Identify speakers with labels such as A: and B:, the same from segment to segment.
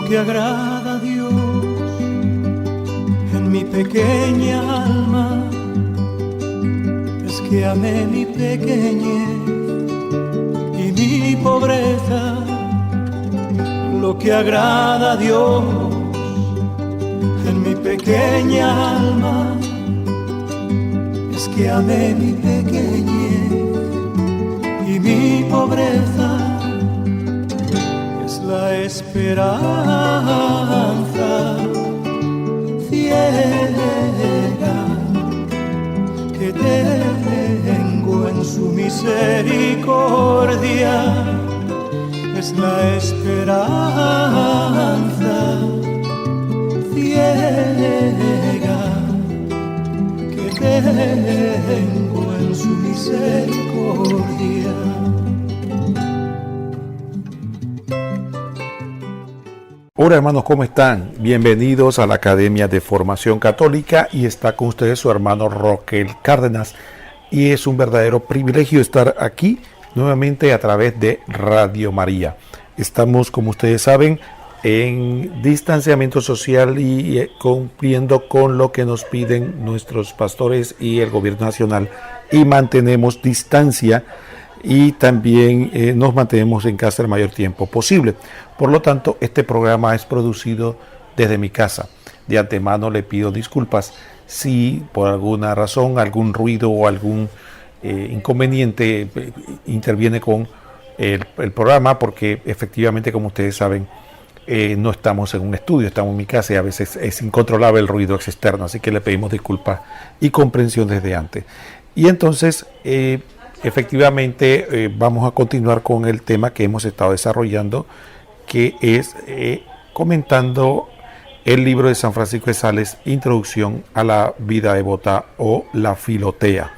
A: que agrada a Dios en mi pequeña alma es que amé mi pequeñez y mi pobreza. Lo que agrada a Dios en mi pequeña alma es que amé mi pequeñez y mi pobreza. Es la esperanza ciega que tengo en su misericordia. Es la esperanza ciega que tengo en su misericordia.
B: Hola hermanos, ¿cómo están? Bienvenidos a la Academia de Formación Católica y está con ustedes su hermano Roquel Cárdenas y es un verdadero privilegio estar aquí nuevamente a través de Radio María. Estamos, como ustedes saben, en distanciamiento social y cumpliendo con lo que nos piden nuestros pastores y el gobierno nacional y mantenemos distancia y también nos mantenemos en casa el mayor tiempo posible. Por lo tanto, este programa es producido desde mi casa. De antemano le pido disculpas si por alguna razón, algún ruido o algún inconveniente interviene con el programa, porque efectivamente, como ustedes saben, no estamos en un estudio, estamos en mi casa y a veces es incontrolable el ruido externo, así que le pedimos disculpas y comprensión desde antes. Y entonces, efectivamente, vamos a continuar con el tema que hemos estado desarrollando, que es comentando el libro de San Francisco de Sales, Introducción a la vida devota o la Filotea.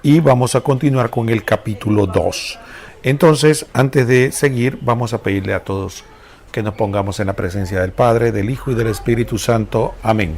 B: Y vamos a continuar con el capítulo 2. Entonces, antes de seguir, vamos a pedirle a todos que nos pongamos en la presencia del Padre, del Hijo y del Espíritu Santo. Amén.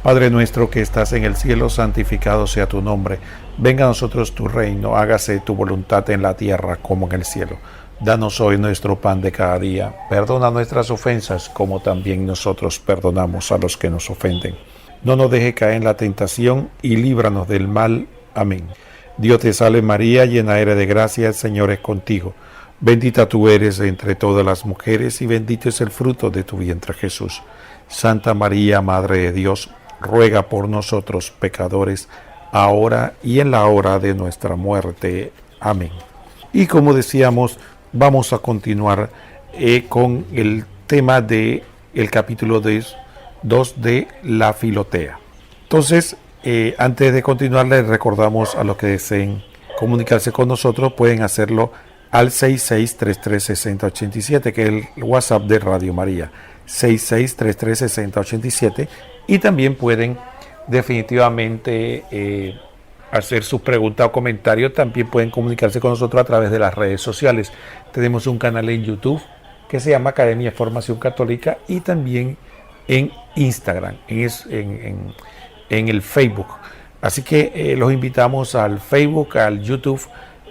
B: Padre nuestro que estás en el cielo, santificado sea tu nombre. Venga a nosotros tu reino, hágase tu voluntad en la tierra como en el cielo. Danos hoy nuestro pan de cada día. Perdona nuestras ofensas, como también nosotros perdonamos a los que nos ofenden. No nos deje caer en la tentación y líbranos del mal. Amén. Dios te salve María, llena eres de gracia, el Señor es contigo. Bendita tú eres entre todas las mujeres y bendito es el fruto de tu vientre Jesús. Santa María, Madre de Dios, ruega por nosotros pecadores, ahora y en la hora de nuestra muerte. Amén. Y como decíamos, vamos a continuar con el tema del capítulo 2 de la Filotea. Entonces, antes de continuar, les recordamos a los que deseen comunicarse con nosotros, pueden hacerlo al 66336087, que es el WhatsApp de Radio María, 66336087, y también pueden definitivamente hacer sus preguntas o comentarios. También pueden comunicarse con nosotros a través de las redes sociales. Tenemos un canal en YouTube que se llama Academia de Formación Católica y también en Instagram, en el Facebook. Así que los invitamos al Facebook, al YouTube,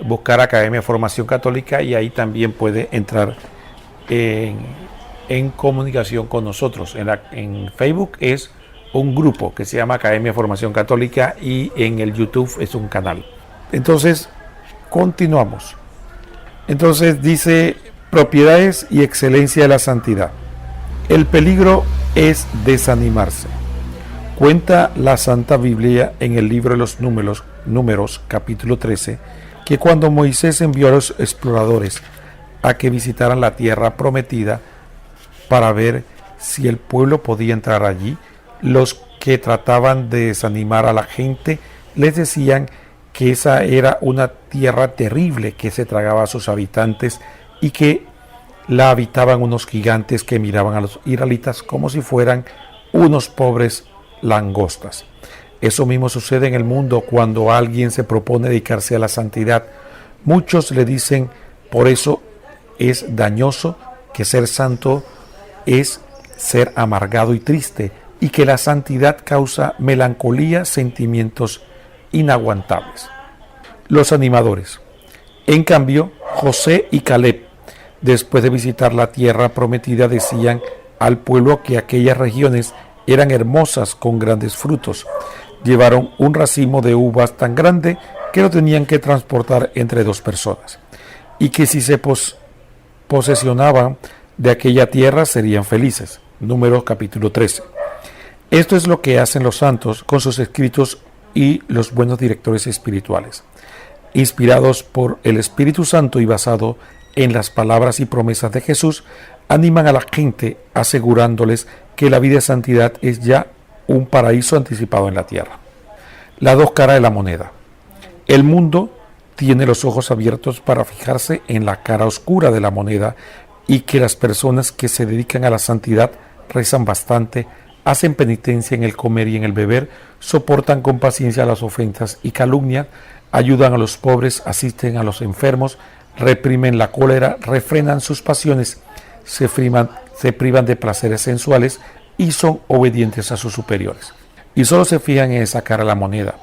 B: buscar Academia de Formación Católica y ahí también puede entrar en comunicación con nosotros. En Facebook es un grupo que se llama Academia de Formación Católica y en el YouTube es un canal. Entonces, continuamos. Entonces dice, propiedades y excelencia de la santidad. El peligro es desanimarse. Cuenta la Santa Biblia en el libro de los Números, capítulo 13, que cuando Moisés envió a los exploradores a que visitaran la tierra prometida para ver si el pueblo podía entrar allí, los que trataban de desanimar a la gente les decían que esa era una tierra terrible que se tragaba a sus habitantes y que la habitaban unos gigantes que miraban a los israelitas como si fueran unos pobres langostas. Eso mismo sucede en el mundo cuando alguien se propone dedicarse a la santidad. Muchos le dicen, por eso es dañoso, que ser santo es ser amargado y triste, y que la santidad causa melancolía, sentimientos inaguantables. Los animadores. En cambio, José y Caleb, después de visitar la tierra prometida, decían al pueblo que aquellas regiones eran hermosas con grandes frutos. Llevaron un racimo de uvas tan grande que lo tenían que transportar entre 2 personas, y que si se posesionaban de aquella tierra serían felices. Números capítulo 13. Esto es lo que hacen los santos con sus escritos y los buenos directores espirituales. Inspirados por el Espíritu Santo y basado en las palabras y promesas de Jesús, animan a la gente asegurándoles que la vida de santidad es ya un paraíso anticipado en la tierra. Las 2 caras de la moneda. El mundo tiene los ojos abiertos para fijarse en la cara oscura de la moneda, y que las personas que se dedican a la santidad rezan bastante, hacen penitencia en el comer y en el beber, soportan con paciencia las ofensas y calumnias, ayudan a los pobres, asisten a los enfermos, reprimen la cólera, refrenan sus pasiones, se privan de placeres sensuales y son obedientes a sus superiores. Y solo se fijan en esa cara de la moneda.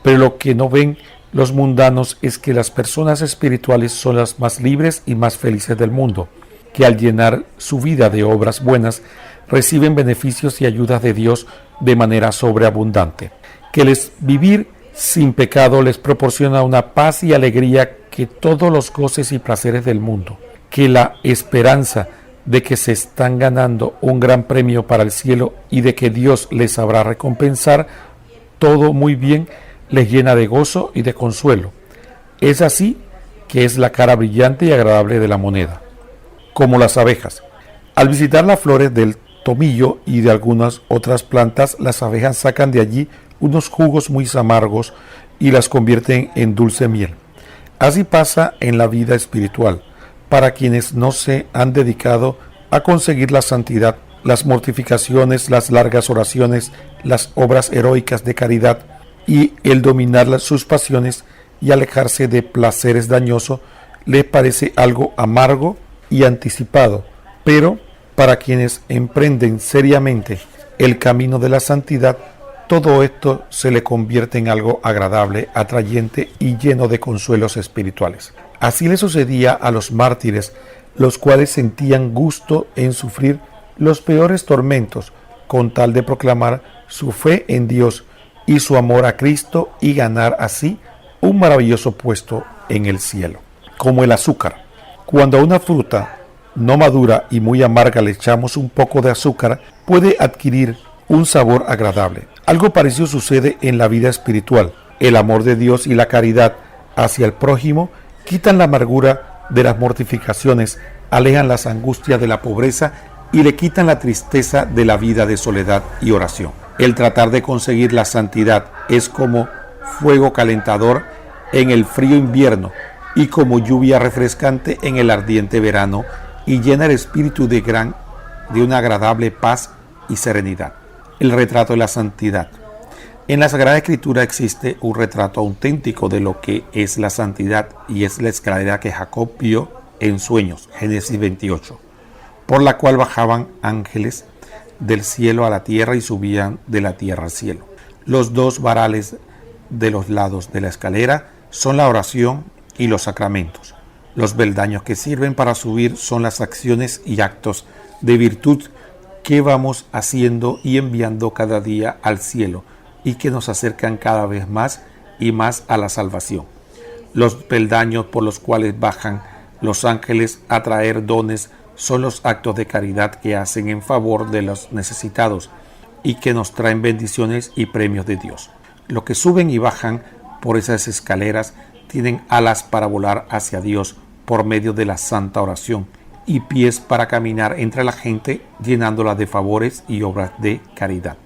B: Pero lo que no ven los mundanos es que las personas espirituales son las más libres y más felices del mundo, que al llenar su vida de obras buenas reciben beneficios y ayudas de Dios de manera sobreabundante, que vivir sin pecado les proporciona una paz y alegría que todos los goces y placeres del mundo, que la esperanza de que se están ganando un gran premio para el cielo y de que Dios les sabrá recompensar todo muy bien les llena de gozo y de consuelo. Es así que es la cara brillante y agradable de la moneda. Como las abejas. Al visitar las flores del tomillo y de algunas otras plantas, las abejas sacan de allí unos jugos muy amargos y las convierten en dulce miel. Así pasa en la vida espiritual. Para quienes no se han dedicado a conseguir la santidad, las mortificaciones, las largas oraciones, las obras heroicas de caridad y el dominar sus pasiones y alejarse de placeres dañosos, les parece algo amargo y anticipado, pero para quienes emprenden seriamente el camino de la santidad, todo esto se le convierte en algo agradable, atrayente y lleno de consuelos espirituales. Así le sucedía a los mártires, los cuales sentían gusto en sufrir los peores tormentos, con tal de proclamar su fe en Dios y su amor a Cristo y ganar así un maravilloso puesto en el cielo. Como el azúcar. Cuando a una fruta no madura y muy amarga le echamos un poco de azúcar, puede adquirir un sabor agradable. Algo parecido sucede en la vida espiritual. El amor de Dios y la caridad hacia el prójimo quitan la amargura de las mortificaciones, alejan las angustias de la pobreza y le quitan la tristeza de la vida de soledad y oración. El tratar de conseguir la santidad es como fuego calentador en el frío invierno y como lluvia refrescante en el ardiente verano, y llena el espíritu de una agradable paz y serenidad. El retrato de la santidad. En la Sagrada Escritura existe un retrato auténtico de lo que es la santidad, y es la escalera que Jacob vio en sueños, Génesis 28, por la cual bajaban ángeles del cielo a la tierra y subían de la tierra al cielo. Los 2 varales de los lados de la escalera son la oración y los sacramentos. Los peldaños que sirven para subir son las acciones y actos de virtud que vamos haciendo y enviando cada día al cielo, y que nos acercan cada vez más y más a la salvación. Los peldaños por los cuales bajan los ángeles a traer dones son los actos de caridad que hacen en favor de los necesitados y que nos traen bendiciones y premios de Dios. Los que suben y bajan por esas escaleras tienen alas para volar hacia Dios por medio de la santa oración, y pies para caminar entre la gente llenándola de favores y obras de caridad.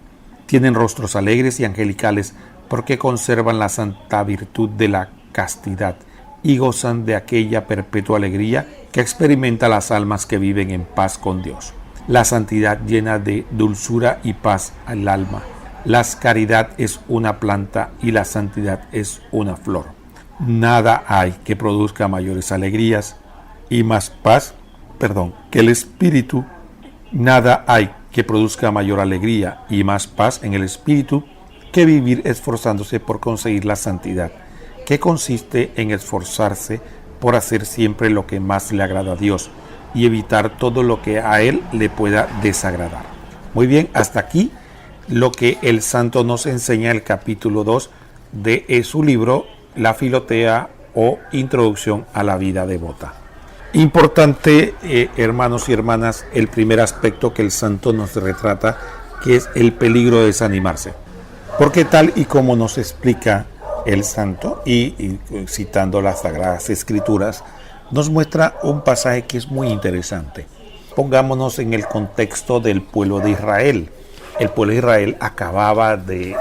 B: Tienen rostros alegres y angelicales porque conservan la santa virtud de la castidad y gozan de aquella perpetua alegría que experimenta las almas que viven en paz con Dios. La santidad llena de dulzura y paz al alma. La caridad es una planta y la santidad es una flor. Nada hay que produzca mayores alegrías y más paz, que el espíritu. Nada hay que produzca mayor alegría y más paz en el espíritu que vivir esforzándose por conseguir la santidad, que consiste en esforzarse por hacer siempre lo que más le agrada a Dios, y evitar todo lo que a él le pueda desagradar. Muy bien, hasta aquí lo que el santo nos enseña en el capítulo 2 de su libro La Filotea o Introducción a la vida devota. Importante, hermanos y hermanas, el primer aspecto que el santo nos retrata, que es el peligro de desanimarse. Porque tal y como nos explica el santo, y citando las Sagradas Escrituras, nos muestra un pasaje que es muy interesante. Pongámonos en el contexto del pueblo de Israel. El pueblo de Israel acababa de,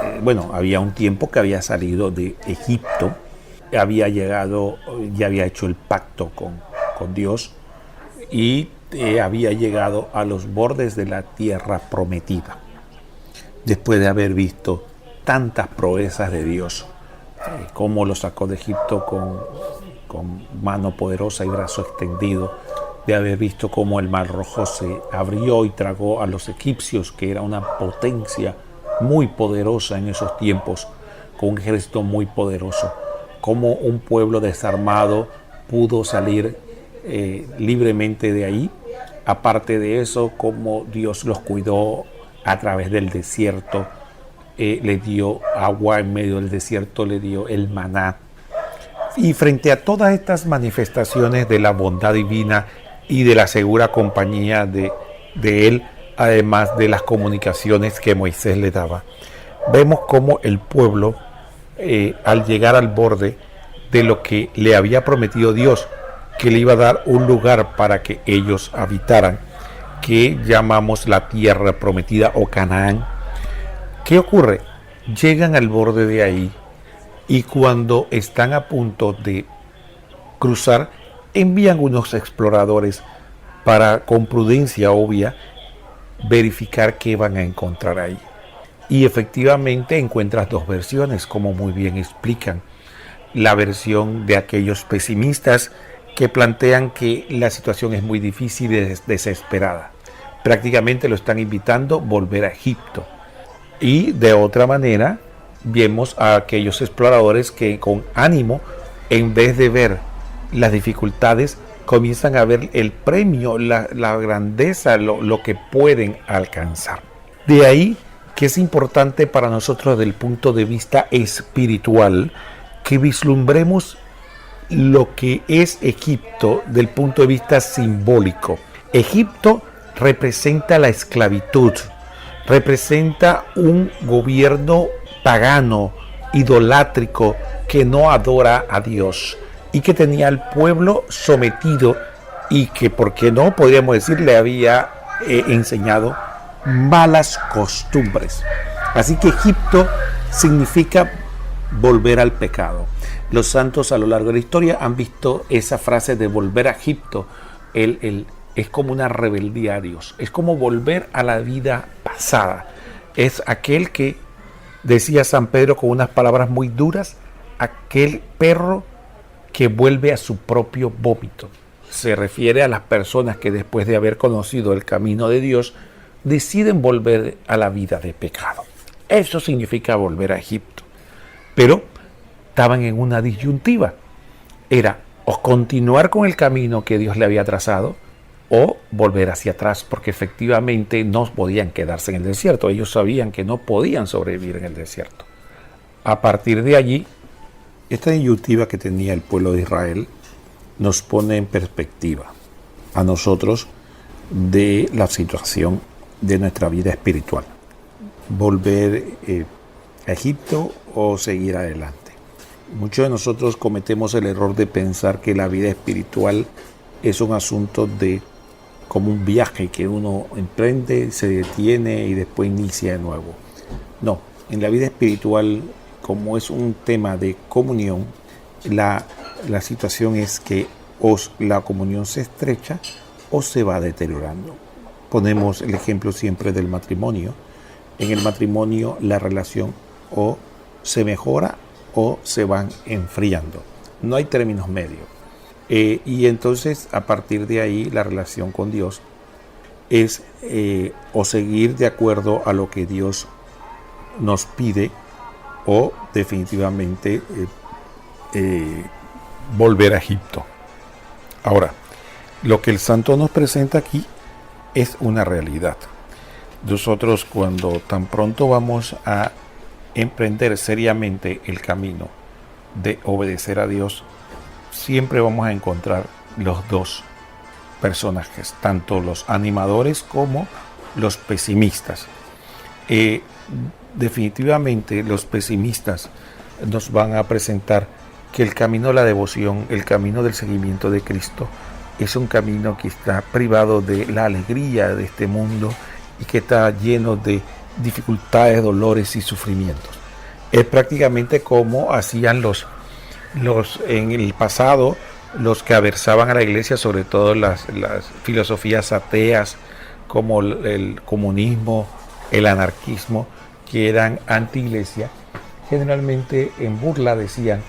B: había un tiempo que había salido de Egipto, había llegado, ya había hecho el pacto con Dios y había llegado a los bordes de la tierra prometida. Después de haber visto tantas proezas de Dios, cómo lo sacó de Egipto con mano poderosa y brazo extendido, de haber visto cómo el Mar Rojo se abrió y tragó a los egipcios, que era una potencia muy poderosa en esos tiempos, con un ejército muy poderoso, cómo un pueblo desarmado pudo salir libremente de ahí. Aparte de eso, cómo Dios los cuidó a través del desierto, le dio agua en medio del desierto, le dio el maná. Y frente a todas estas manifestaciones de la bondad divina y de la segura compañía de él, además de las comunicaciones que Moisés le daba, vemos cómo el pueblo, al llegar al borde de lo que le había prometido Dios, que le iba a dar un lugar para que ellos habitaran, que llamamos la tierra prometida o Canaán. ¿Qué ocurre? Llegan al borde de ahí y cuando están a punto de cruzar, envían unos exploradores para, con prudencia obvia, verificar qué van a encontrar ahí. Y efectivamente encuentras dos versiones, como muy bien explican. La versión de aquellos pesimistas que plantean que la situación es muy difícil y desesperada. Prácticamente lo están invitando a volver a Egipto. Y de otra manera, vemos a aquellos exploradores que con ánimo, en vez de ver las dificultades, comienzan a ver el premio, la grandeza, lo que pueden alcanzar. De ahí que es importante para nosotros desde el punto de vista espiritual que vislumbremos lo que es Egipto del punto de vista simbólico. Egipto representa la esclavitud, representa un gobierno pagano, idolátrico, que no adora a Dios y que tenía al pueblo sometido y que, ¿por qué no? Podríamos decir, le había enseñado malas costumbres. Así que Egipto significa volver al pecado. Los santos a lo largo de la historia han visto esa frase de volver a Egipto. Es como una rebeldía a Dios, es como volver a la vida pasada. Es aquel que, decía San Pedro con unas palabras muy duras, aquel perro que vuelve a su propio vómito. Se refiere a las personas que después de haber conocido el camino de Dios deciden volver a la vida de pecado. Eso significa volver a Egipto. Pero estaban en una disyuntiva. Era o continuar con el camino que Dios le había trazado o volver hacia atrás, porque efectivamente no podían quedarse en el desierto. Ellos sabían que no podían sobrevivir en el desierto. A partir de allí, esta disyuntiva que tenía el pueblo de Israel nos pone en perspectiva a nosotros de la situación de nuestra vida espiritual. Volver a Egipto o seguir adelante. Muchos de nosotros cometemos el error de pensar que la vida espiritual es un asunto de como un viaje que uno emprende, se detiene y después inicia de nuevo. No, en la vida espiritual, como es un tema de comunión, la situación es que la comunión se estrecha o se va deteriorando. Ponemos el ejemplo siempre del matrimonio. En el matrimonio la relación o se mejora o se van enfriando. No hay términos medios. Y entonces a partir de ahí la relación con Dios es o seguir de acuerdo a lo que Dios nos pide o definitivamente volver a Egipto. Ahora, lo que el santo nos presenta aquí es una realidad. Nosotros, cuando tan pronto vamos a emprender seriamente el camino de obedecer a Dios, siempre vamos a encontrar los dos personajes, tanto los animadores como los pesimistas. Definitivamente los pesimistas nos van a presentar que el camino de la devoción, el camino del seguimiento de Cristo, es un camino que está privado de la alegría de este mundo y que está lleno de dificultades, dolores y sufrimientos. Es prácticamente como hacían los en el pasado, los que aversaban a la iglesia, sobre todo las filosofías ateas, como el comunismo, el anarquismo, que eran anti-iglesia. Generalmente en burla decían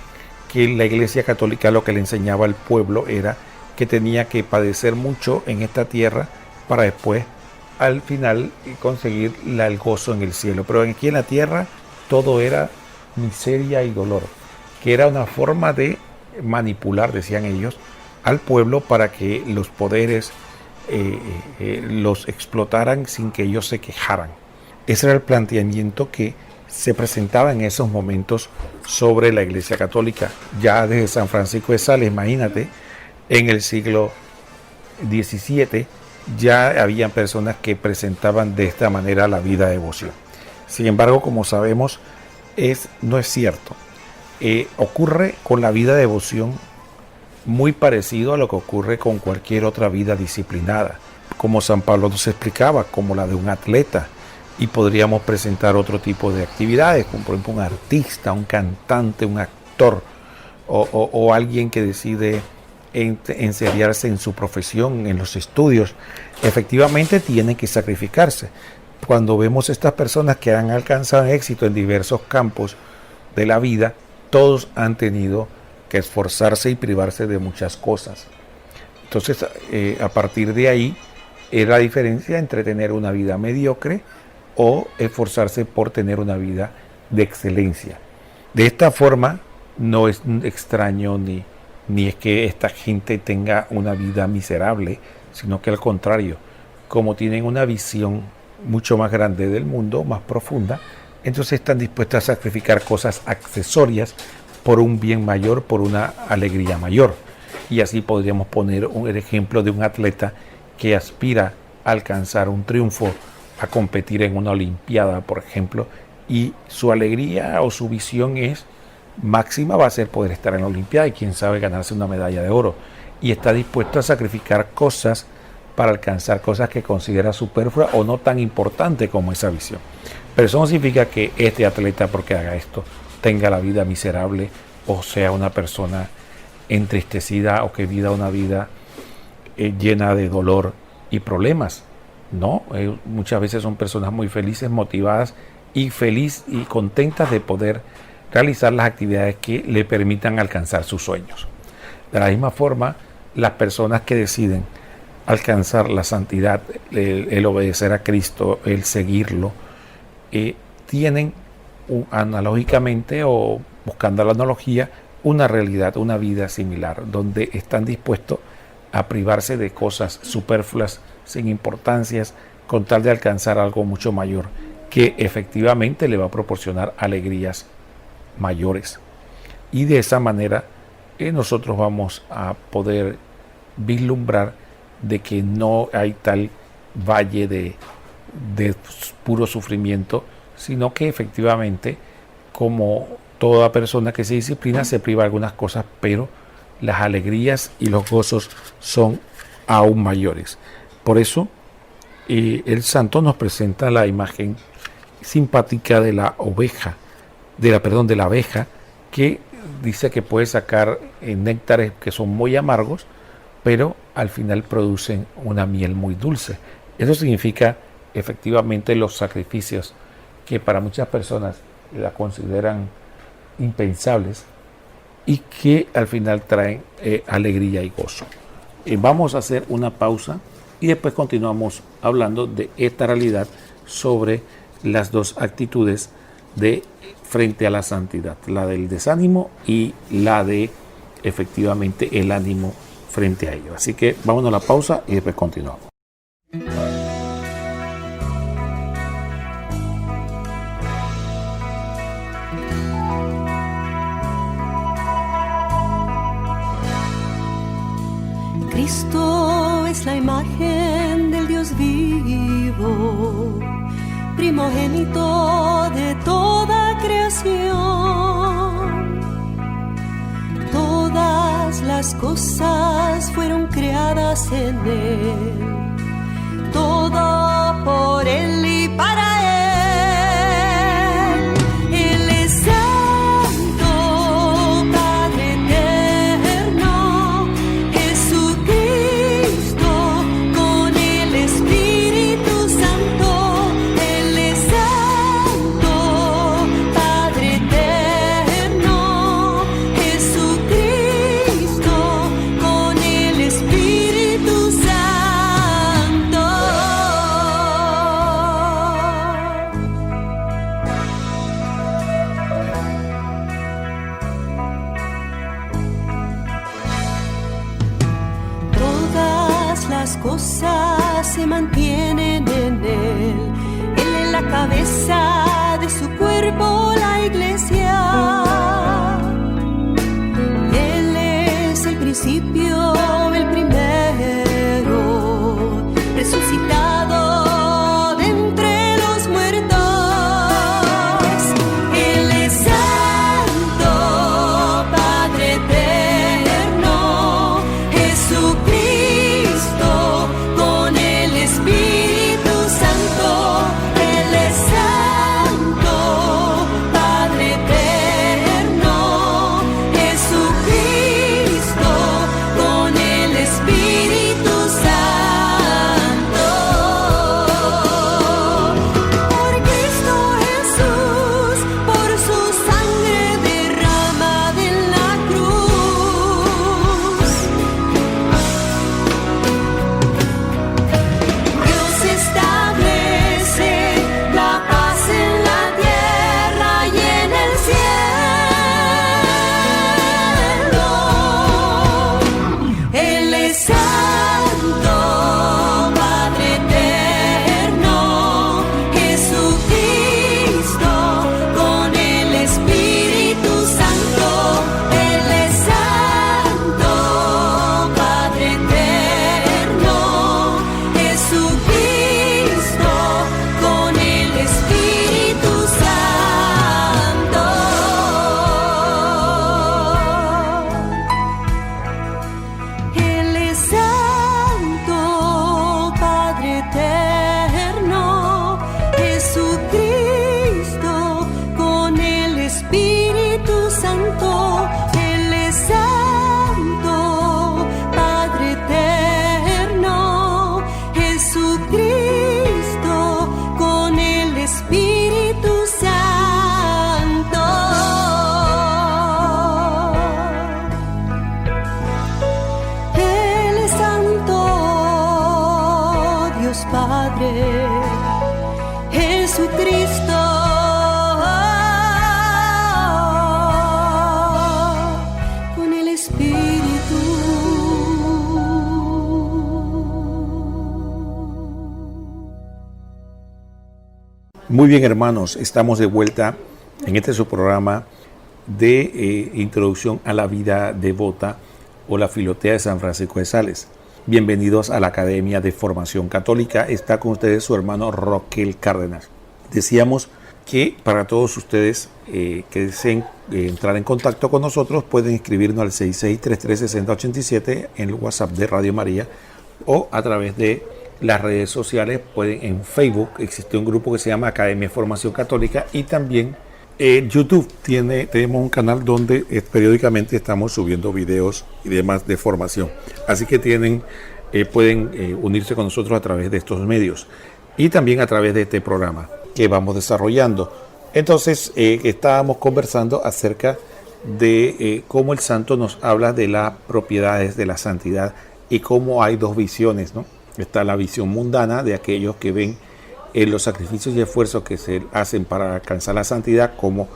B: que la iglesia católica lo que le enseñaba al pueblo era que tenía que padecer mucho en esta tierra para después al final conseguir el gozo en el cielo. Pero aquí en la tierra todo era miseria y dolor, que era una forma de manipular, decían ellos, al pueblo para que los poderes los explotaran sin que ellos se quejaran. Ese era el planteamiento que se presentaba en esos momentos sobre la Iglesia Católica. Ya desde San Francisco de Sales, imagínate, en el siglo XVII ya habían personas que presentaban de esta manera la vida de devoción. Sin embargo, como sabemos, no es cierto. Ocurre con la vida de devoción muy parecido a lo que ocurre con cualquier otra vida disciplinada, como San Pablo nos explicaba, como la de un atleta. Y podríamos presentar otro tipo de actividades, como por ejemplo un artista, un cantante, un actor o alguien que decide enseriarse en su profesión, en los estudios. Efectivamente tiene que sacrificarse. Cuando vemos estas personas que han alcanzado éxito en diversos campos de la vida, todos han tenido que esforzarse y privarse de muchas cosas. Entonces, a partir de ahí, es la diferencia entre tener una vida mediocre o esforzarse por tener una vida de excelencia. De esta forma, no es extraño ni es que esta gente tenga una vida miserable, sino que al contrario, como tienen una visión mucho más grande del mundo, más profunda, entonces están dispuestos a sacrificar cosas accesorias por un bien mayor, por una alegría mayor. Y así podríamos poner el ejemplo de un atleta que aspira a alcanzar un triunfo, a competir en una olimpiada, por ejemplo, y su alegría o su visión es máxima va a ser poder estar en la olimpiada y quién sabe ganarse una medalla de oro, y está dispuesto a sacrificar cosas para alcanzar cosas que considera superfluas o no tan importantes como esa visión. Pero eso no significa que este atleta, porque haga esto, tenga la vida miserable o sea una persona entristecida o que viva una vida llena de dolor y problemas. No, muchas veces son personas muy felices, motivadas y contentas de poder realizar las actividades que le permitan alcanzar sus sueños. De la misma forma, las personas que deciden alcanzar la santidad, el obedecer a Cristo, el seguirlo, tienen analógicamente o buscando la analogía una realidad, una vida similar, donde están dispuestos a privarse de cosas superfluas, sin importancias, con tal de alcanzar algo mucho mayor, que efectivamente le va a proporcionar alegrías mayores. Y de esa manera nosotros vamos a poder vislumbrar de que no hay tal valle de puro sufrimiento, sino que efectivamente, como toda persona que se disciplina, se priva de algunas cosas, pero las alegrías y los gozos son aún mayores. Por eso el santo nos presenta la imagen simpática de la abeja, que dice que puede sacar néctares que son muy amargos, pero al final producen una miel muy dulce. Eso significa efectivamente los sacrificios que para muchas personas la consideran impensables y que al final traen alegría y gozo. Vamos a hacer una pausa y después continuamos hablando de esta realidad sobre las dos actitudes de frente a la santidad, la del desánimo y la de efectivamente el ánimo frente a ello. Así que vámonos a la pausa y después continuamos.
C: Cristo es la imagen del Dios vivo, primogénito de toda creación. Todas las cosas fueron creadas en Él, todo por Él y para Él. Él es Santo, Padre eterno, Jesucristo con el Espíritu Santo. Él es Santo, Padre eterno, Jesucristo con el Espíritu Santo. Todas las cosas se mantienen en Él. Él es la cabeza de su cuerpo, la iglesia. Él es el principio, el primero, resucitado de entre los muertos. Él es Santo, Padre eterno, Jesucristo con el Espíritu Santo. Él es Santo, Padre eterno, Jesucristo con el Espíritu Santo. Por Cristo Jesús, por su sangre derramada en la cruz, Dios establece la paz en la tierra y en el cielo. Él es Santo, Padre eterno, Jesucristo con el Espíritu Santo. Él es Santo, Padre eterno, Jesucristo con el Espíritu Santo. Él es Santo, Padre eterno, Jesucristo con el Espíritu Santo. Él es Santo, Padre eterno, Jesucristo con el Espíritu Santo. Él es Santo, Dios Padre, Jesucristo con el Espíritu.
B: Muy bien, hermanos, estamos de vuelta en este su programa de introducción a la vida devota o la Filotea de San Francisco de Sales. Bienvenidos a la Academia de Formación Católica. Está con ustedes su hermano Roquel Cárdenas. Decíamos que para todos ustedes que deseen entrar en contacto con nosotros, pueden escribirnos al 66336087 en el WhatsApp de Radio María o a través de las redes sociales. Pueden en Facebook, existe un grupo que se llama Academia de Formación Católica, y también en YouTube tenemos un canal donde periódicamente estamos subiendo videos y demás de formación. Así que pueden unirse con nosotros a través de estos medios y también a través de este programa que vamos desarrollando. Entonces estábamos conversando acerca de cómo el santo nos habla de las propiedades de la santidad y cómo hay dos visiones, ¿no? Está la visión mundana de aquellos que ven los sacrificios y esfuerzos que se hacen para alcanzar la santidad como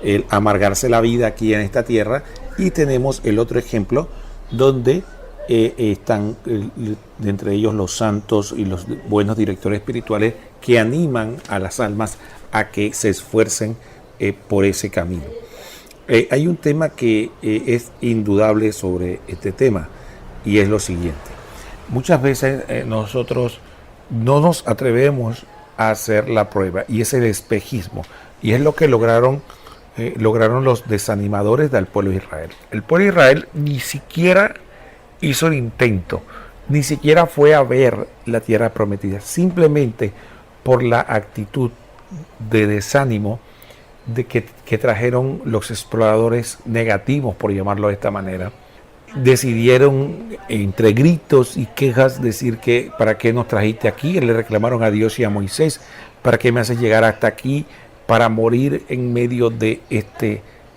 B: el amargarse la vida aquí en esta tierra, y tenemos el otro ejemplo donde están entre ellos los santos y los buenos directores espirituales que animan a las almas a que se esfuercen por ese camino. Hay un tema que es indudable sobre este tema, y es lo siguiente. Muchas veces nosotros no nos atrevemos a hacer la prueba, y es el espejismo, y es lo que lograron los desanimadores del pueblo de Israel. El pueblo de Israel ni siquiera hizo el intento, ni siquiera fue a ver la tierra prometida, simplemente por la actitud de desánimo que trajeron los exploradores negativos, por llamarlo de esta manera. Decidieron, entre gritos y quejas, decir que ¿para qué nos trajiste aquí? Le reclamaron a Dios y a Moisés: ¿para qué me haces llegar hasta aquí para morir en medio de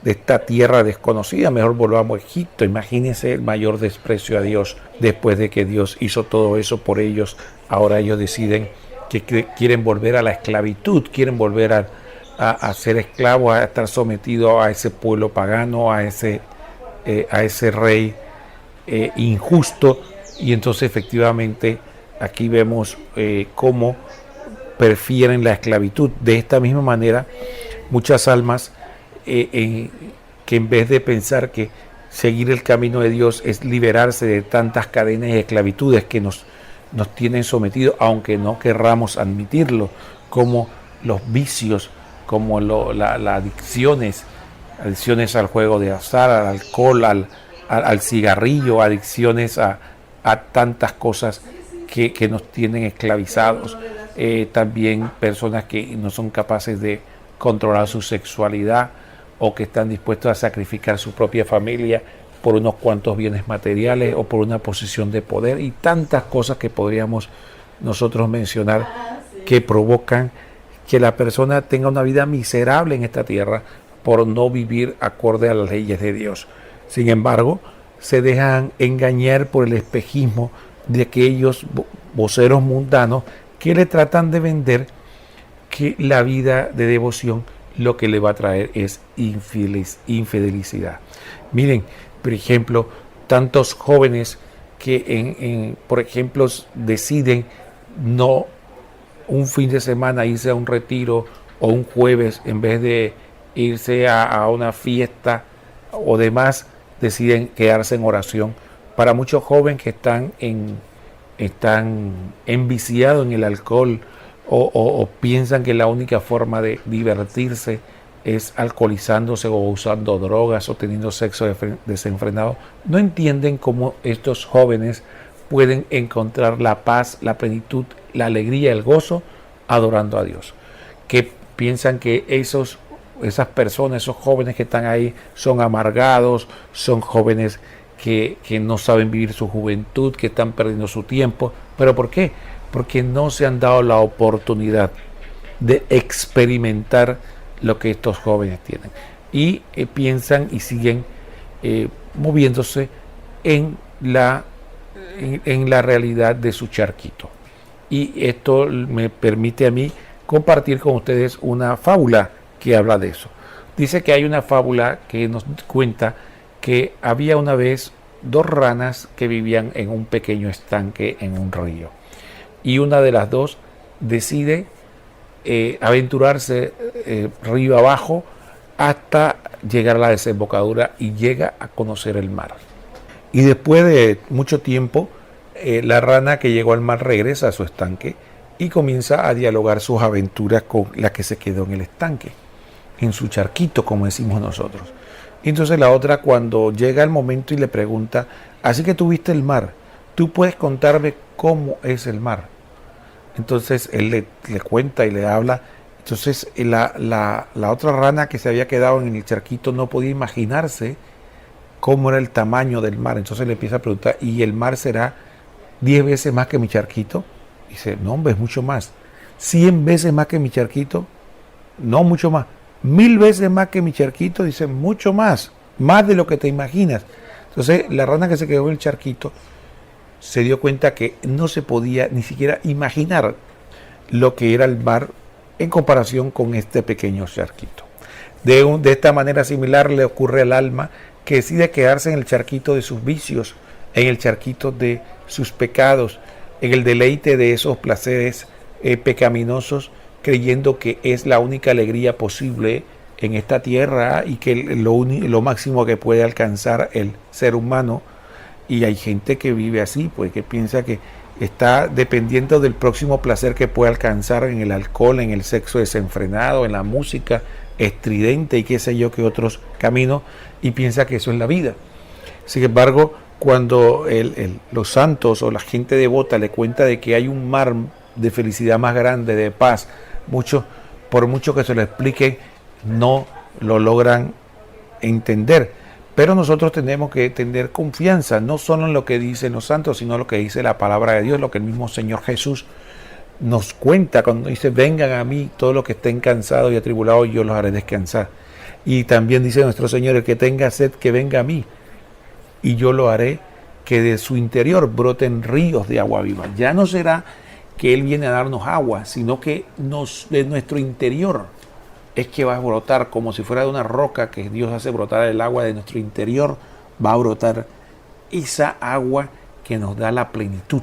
B: esta tierra desconocida? Mejor volvamos a Egipto. Imagínense el mayor desprecio a Dios. Después de que Dios hizo todo eso por ellos, ahora ellos deciden que quieren volver a la esclavitud, quieren volver a ser esclavos, a estar sometidos a ese pueblo pagano, a ese rey injusto. Y entonces efectivamente aquí vemos cómo prefieren la esclavitud. De esta misma manera, muchas almas que en vez de pensar que seguir el camino de Dios es liberarse de tantas cadenas y esclavitudes que nos tienen sometidos, aunque no querramos admitirlo, como los vicios, como las adicciones al juego de azar, al alcohol, al cigarrillo, adicciones a tantas cosas que nos tienen esclavizados. También personas que no son capaces de controlar su sexualidad, o que están dispuestos a sacrificar su propia familia por unos cuantos bienes materiales o por una posición de poder, y tantas cosas que podríamos nosotros mencionar que provocan que la persona tenga una vida miserable en esta tierra por no vivir acorde a las leyes de Dios. Sin embargo, se dejan engañar por el espejismo de aquellos voceros mundanos que le tratan de vender que la vida de devoción lo que le va a traer es infelicidad. Miren, por ejemplo, tantos jóvenes que por ejemplo deciden no un fin de semana irse a un retiro, o un jueves en vez de irse a una fiesta o demás, deciden quedarse en oración. Para muchos jóvenes que están enviciados en el alcohol, o piensan que la única forma de divertirse es alcoholizándose o usando drogas o teniendo sexo desenfrenado, no entienden cómo estos jóvenes pueden encontrar la paz, la plenitud, la alegría, el gozo adorando a Dios. Que piensan que esas personas, esos jóvenes que están ahí, son amargados, son jóvenes que no saben vivir su juventud, que están perdiendo su tiempo. ¿Pero por qué? Porque no se han dado la oportunidad de experimentar lo que estos jóvenes tienen. Y piensan y siguen moviéndose en la realidad de su charquito. Y esto me permite a mí compartir con ustedes una fábula que habla de eso. Dice que hay una fábula que nos cuenta que había una vez dos ranas que vivían en un pequeño estanque en un río. Y una de las dos decide aventurarse río abajo hasta llegar a la desembocadura, y llega a conocer el mar. Y después de mucho tiempo, la rana que llegó al mar regresa a su estanque y comienza a dialogar sus aventuras con la que se quedó en el estanque, en su charquito, como decimos nosotros. Y entonces la otra, cuando llega el momento y le pregunta: así que tú viste el mar, ¿tú puedes contarme cómo es el mar? Entonces él le cuenta y le habla. Entonces la otra rana que se había quedado en el charquito no podía imaginarse cómo era el tamaño del mar. Entonces le empieza a preguntar: ¿y el mar será 10 veces más que mi charquito? Dice: no, hombre, es mucho más. 100 veces más que mi charquito. No, mucho más. 1000 veces más que mi charquito. Dice: mucho más de lo que te imaginas. Entonces la rana que se quedó en el charquito se dio cuenta que no se podía ni siquiera imaginar lo que era el mar en comparación con este pequeño charquito. De esta manera similar le ocurre al alma, que decide quedarse en el charquito de sus vicios, en el charquito de sus pecados, en el deleite de esos placeres pecaminosos, creyendo que es la única alegría posible en esta tierra y que lo máximo que puede alcanzar el ser humano. Y hay gente que vive así, pues que piensa que está dependiendo del próximo placer que puede alcanzar en el alcohol, en el sexo desenfrenado, en la música estridente y qué sé yo qué otros caminos, y piensa que eso es la vida. Sin embargo, cuando los santos o la gente devota le cuenta de que hay un mar de felicidad más grande, de paz, por mucho que se lo expliquen, no lo logran entender. Pero nosotros tenemos que tener confianza, no solo en lo que dicen los santos, sino en lo que dice la palabra de Dios, lo que el mismo Señor Jesús nos cuenta cuando dice: vengan a mí todos los que estén cansados y atribulados, yo los haré descansar. Y también dice nuestro Señor: el que tenga sed, que venga a mí, y yo lo haré que de su interior broten ríos de agua viva. Ya no será que Él viene a darnos agua, sino que de nuestro interior es que va a brotar, como si fuera de una roca que Dios hace brotar el agua de nuestro interior, va a brotar esa agua que nos da la plenitud.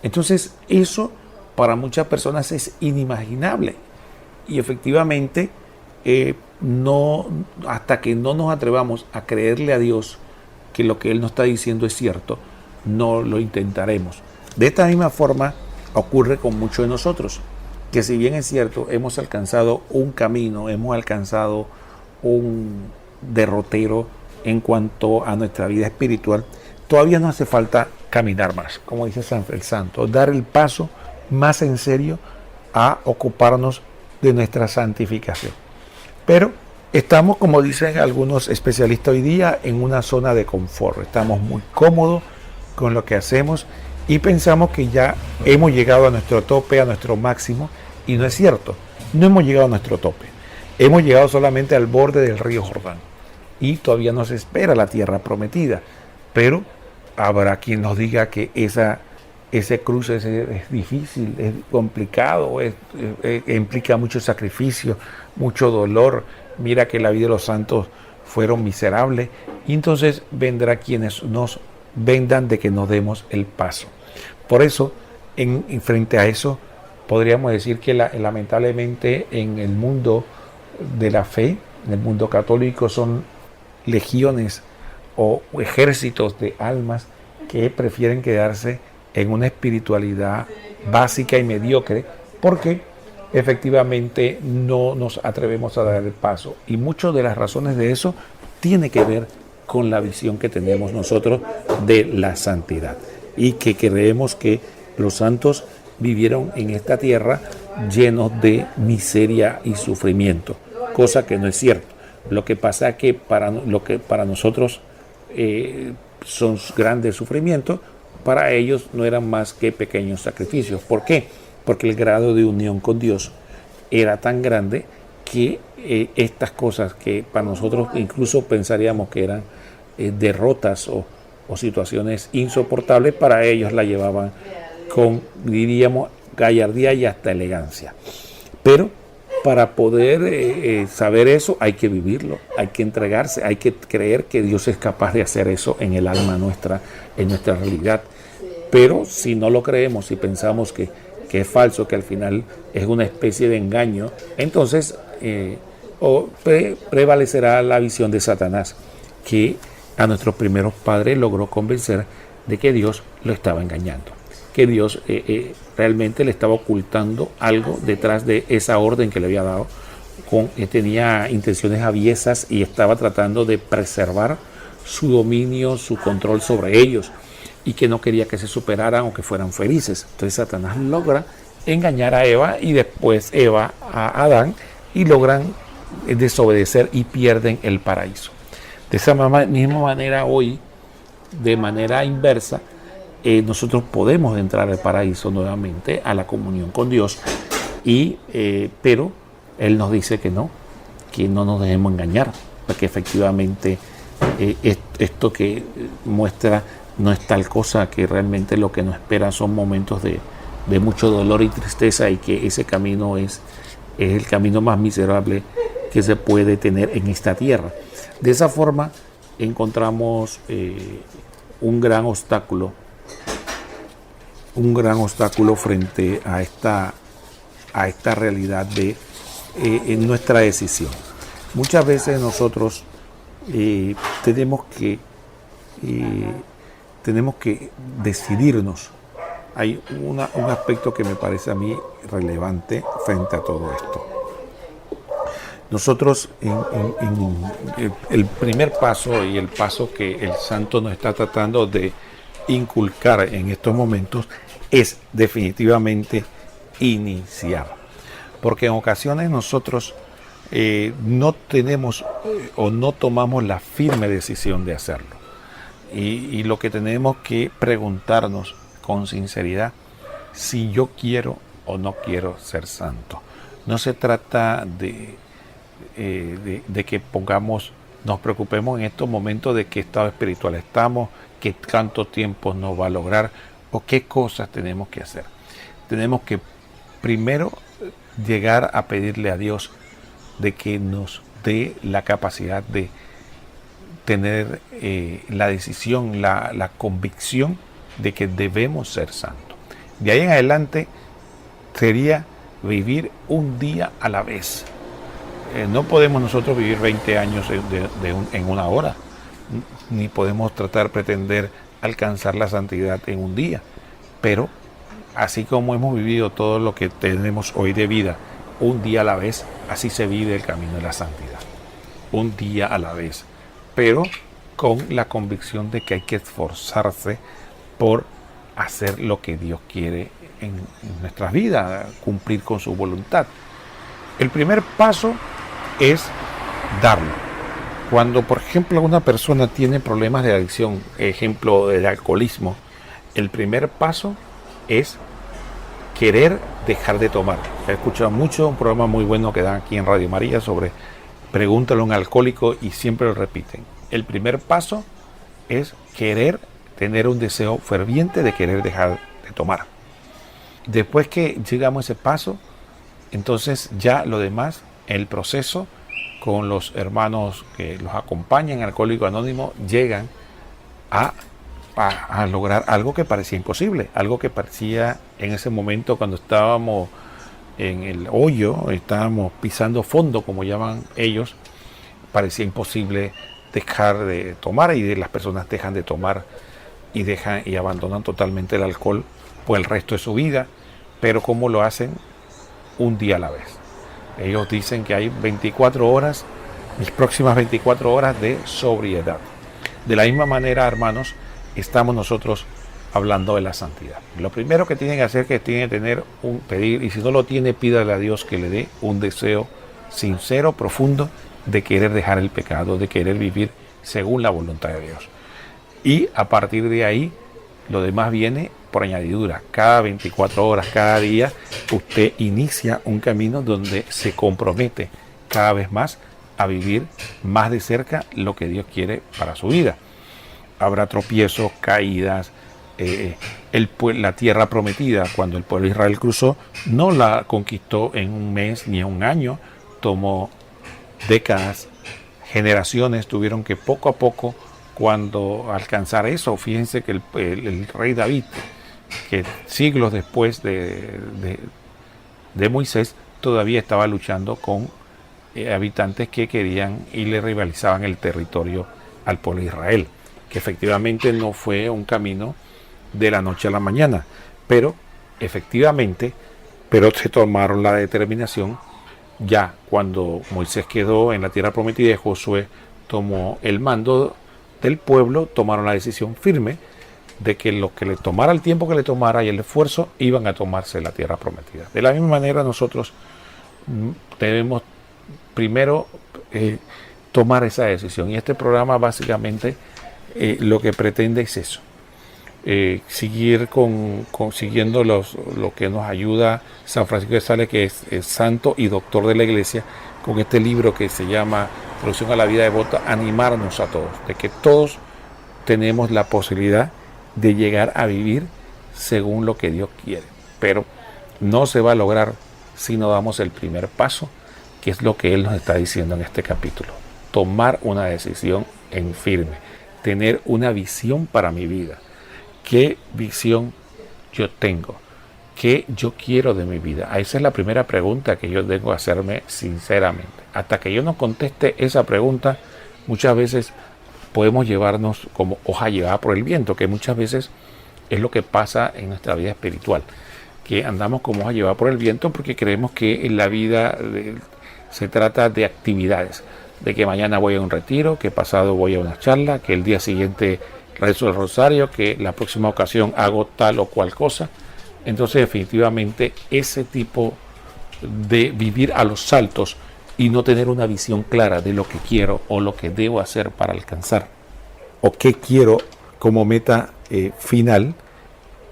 B: Entonces eso para muchas personas es inimaginable, y efectivamente hasta que no nos atrevamos a creerle a Dios que lo que Él nos está diciendo es cierto, no lo intentaremos. De esta misma forma ocurre con muchos de nosotros, que si bien es cierto, hemos alcanzado un camino, hemos alcanzado un derrotero en cuanto a nuestra vida espiritual, todavía nos hace falta caminar más, como dice el santo, dar el paso más en serio a ocuparnos de nuestra santificación. Pero estamos, como dicen algunos especialistas hoy día, en una zona de confort. Estamos muy cómodos con lo que hacemos y pensamos que ya hemos llegado a nuestro tope, a nuestro máximo, y no es cierto. No hemos llegado a nuestro tope. Hemos llegado solamente al borde del río Jordán y todavía nos espera la tierra prometida. Pero habrá quien nos diga que ese cruce es difícil, es complicado, implica mucho sacrificio, mucho dolor. Mira que la vida de los santos fueron miserables, y entonces vendrá quienes nos vendan de que nos demos el paso. Por eso, frente a eso, podríamos decir que lamentablemente en el mundo de la fe, en el mundo católico, son legiones o ejércitos de almas que prefieren quedarse en una espiritualidad básica y mediocre, porque efectivamente no nos atrevemos a dar el paso. Y muchas de las razones de eso tiene que ver con la visión que tenemos nosotros de la santidad, y que creemos que los santos vivieron en esta tierra llenos de miseria y sufrimiento, cosa que no es cierto. Lo que pasa es que lo que para nosotros son grandes sufrimientos, para ellos no eran más que pequeños sacrificios. ¿Por qué? Porque el grado de unión con Dios era tan grande que estas cosas que para nosotros incluso pensaríamos que eran derrotas o situaciones insoportables, para ellos la llevaban con, diríamos, gallardía y hasta elegancia. Pero para poder saber eso hay que vivirlo, hay que entregarse, hay que creer que Dios es capaz de hacer eso en el alma nuestra, en nuestra realidad. Pero si no lo creemos, si pensamos que es falso, que al final es una especie de engaño, entonces prevalecerá la visión de Satanás, que a nuestros primeros padres logró convencer de que Dios lo estaba engañando, que Dios realmente le estaba ocultando algo detrás de esa orden que le había dado. Tenía intenciones aviesas y estaba tratando de preservar su dominio, su control sobre ellos, y que no quería que se superaran o que fueran felices. Entonces Satanás logra engañar a Eva, y después Eva a Adán, y logran desobedecer y pierden el paraíso. De esa misma manera, hoy, de manera inversa, nosotros podemos entrar al paraíso nuevamente, a la comunión con Dios, pero Él nos dice que no nos dejemos engañar, porque efectivamente esto que muestra no es tal cosa, que realmente lo que nos espera son momentos de mucho dolor y tristeza, y que ese camino es el camino más miserable que se puede tener en esta tierra. De esa forma encontramos un gran obstáculo frente a esta realidad de en nuestra decisión. Muchas veces nosotros tenemos que decidirnos. Hay un aspecto que me parece a mí relevante frente a todo esto. Nosotros, el primer paso y el paso que el santo nos está tratando de inculcar en estos momentos es definitivamente iniciar. Porque en ocasiones nosotros no tenemos o no tomamos la firme decisión de hacerlo. Y lo que tenemos que preguntarnos con sinceridad, si yo quiero o no quiero ser santo. No se trata de que nos preocupemos en estos momentos de qué estado espiritual estamos, qué tanto tiempo nos va a lograr o qué cosas tenemos que hacer. Tenemos que primero llegar a pedirle a Dios de que nos dé la capacidad de tener la decisión, la convicción de que debemos ser santos. De ahí en adelante sería vivir un día a la vez. No podemos nosotros vivir 20 años en una hora, ni podemos pretender alcanzar la santidad en un día, pero así como hemos vivido todo lo que tenemos hoy de vida, un día a la vez, así se vive el camino de la santidad. Un día a la vez, pero con la convicción de que hay que esforzarse por hacer lo que Dios quiere en nuestras vidas, cumplir con su voluntad. El primer paso es darlo. Cuando, por ejemplo, una persona tiene problemas de adicción, ejemplo del alcoholismo, el primer paso es querer dejar de tomar. He escuchado mucho un programa muy bueno que dan aquí en Radio María sobre pregúntale a un alcohólico y siempre lo repiten. El primer paso es querer tener un deseo ferviente de querer dejar de tomar. Después que llegamos a ese paso, entonces ya lo demás, el proceso con los hermanos que los acompañan, Alcohólicos Anónimos, llegan a lograr algo que parecía imposible, algo que parecía en ese momento cuando estábamos en el hoyo, estábamos pisando fondo, como llaman ellos, parecía imposible dejar de tomar, y las personas dejan de tomar y abandonan totalmente el alcohol por el resto de su vida. Pero ¿cómo lo hacen? Un día a la vez. Ellos dicen que hay 24 horas, las próximas 24 horas de sobriedad. De la misma manera, hermanos, estamos nosotros hablando de la santidad. Lo primero que tienen que hacer es que tienen que tener pedir, y si no lo tiene, pídale a Dios que le dé un deseo sincero, profundo, de querer dejar el pecado, de querer vivir según la voluntad de Dios. Y a partir de ahí, lo demás viene por añadidura. Cada 24 horas, cada día, usted inicia un camino donde se compromete cada vez más a vivir más de cerca lo que Dios quiere para su vida. Habrá tropiezos, caídas. La tierra prometida, cuando el pueblo de Israel cruzó, no la conquistó en un mes ni en un año, tomó décadas, generaciones, tuvieron que poco a poco, cuando alcanzar eso. Fíjense que el rey David, que siglos después de Moisés, todavía estaba luchando con habitantes que querían y le rivalizaban el territorio al pueblo de Israel, que efectivamente no fue un camino de la noche a la mañana, pero se tomaron la determinación ya cuando Moisés quedó en la tierra prometida y Josué tomó el mando del pueblo. Tomaron la decisión firme de que lo que le tomara el tiempo que le tomara y el esfuerzo, iban a tomarse la tierra prometida. De la misma manera, nosotros debemos primero tomar esa decisión, y este programa básicamente lo que pretende es eso, seguir siguiendo lo que nos ayuda San Francisco de Sales, que es santo y doctor de la Iglesia, con este libro que se llama Introducción a la vida devota, animarnos a todos, de que todos tenemos la posibilidad de llegar a vivir según lo que Dios quiere, pero no se va a lograr si no damos el primer paso, que es lo que Él nos está diciendo en este capítulo: tomar una decisión en firme, tener una visión para mi vida. ¿Qué visión yo tengo? ¿Qué yo quiero de mi vida? Esa es la primera pregunta que yo debo hacerme sinceramente. Hasta que yo no conteste esa pregunta, muchas veces podemos llevarnos como hoja llevada por el viento, que muchas veces es lo que pasa en nuestra vida espiritual, que andamos como hoja llevada por el viento porque creemos que en la vida se trata de actividades, de que mañana voy a un retiro, que pasado voy a una charla, que el día siguiente rezo el rosario, que la próxima ocasión hago tal o cual cosa. Entonces definitivamente ese tipo de vivir a los saltos y no tener una visión clara de lo que quiero o lo que debo hacer para alcanzar o qué quiero como meta final,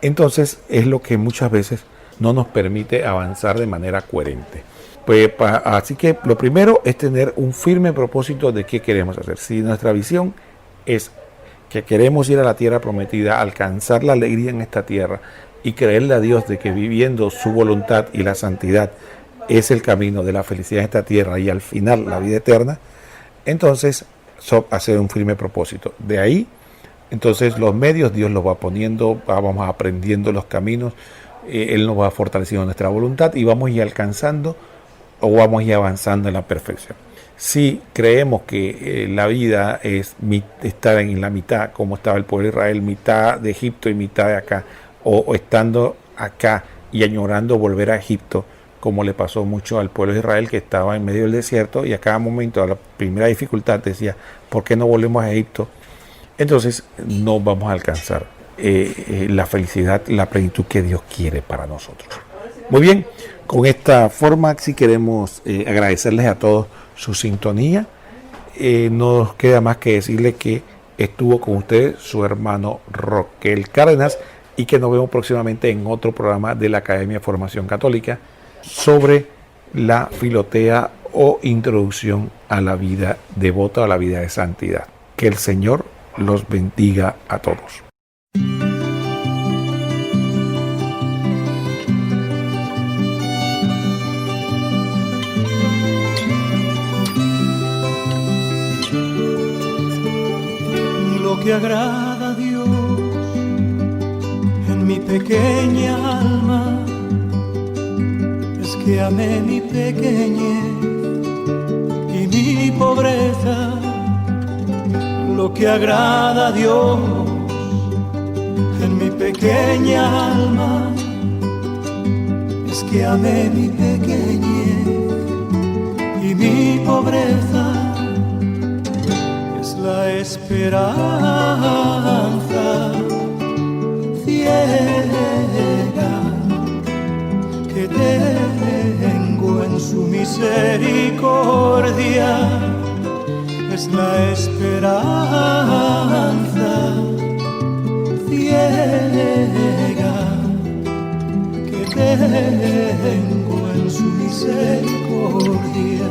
B: entonces es lo que muchas veces no nos permite avanzar de manera coherente. Pues, así que lo primero es tener un firme propósito de qué queremos hacer. Si nuestra visión es que queremos ir a la tierra prometida, alcanzar la alegría en esta tierra y creerle a Dios de que viviendo su voluntad y la santidad es el camino de la felicidad en esta tierra y al final la vida eterna, entonces hacer un firme propósito. De ahí, entonces los medios Dios los va poniendo, vamos aprendiendo los caminos, Él nos va fortaleciendo nuestra voluntad y vamos a ir alcanzando o vamos a ir avanzando en la perfección. Si creemos que la vida es estar en la mitad, como estaba el pueblo de Israel, mitad de Egipto y mitad de acá, o estando acá y añorando volver a Egipto, como le pasó mucho al pueblo de Israel que estaba en medio del desierto y a cada momento, a la primera dificultad decía, ¿por qué no volvemos a Egipto? Entonces no vamos a alcanzar la felicidad, la plenitud que Dios quiere para nosotros. Muy bien, con esta forma sí queremos agradecerles a todos su sintonía. No nos queda más que decirle que estuvo con ustedes su hermano Roquel Cárdenas y que nos vemos próximamente en otro programa de la Academia de Formación Católica sobre la filotea o introducción a la vida devota, a la vida de santidad. Que el Señor los bendiga a todos.
A: Lo que agrada a Dios en mi pequeña alma es que amé mi pequeñez y mi pobreza. Lo que agrada a Dios en mi pequeña alma es que amé mi pequeñez y mi pobreza. Es la esperanza ciega que tengo en su misericordia. Es la esperanza ciega que tengo en su misericordia.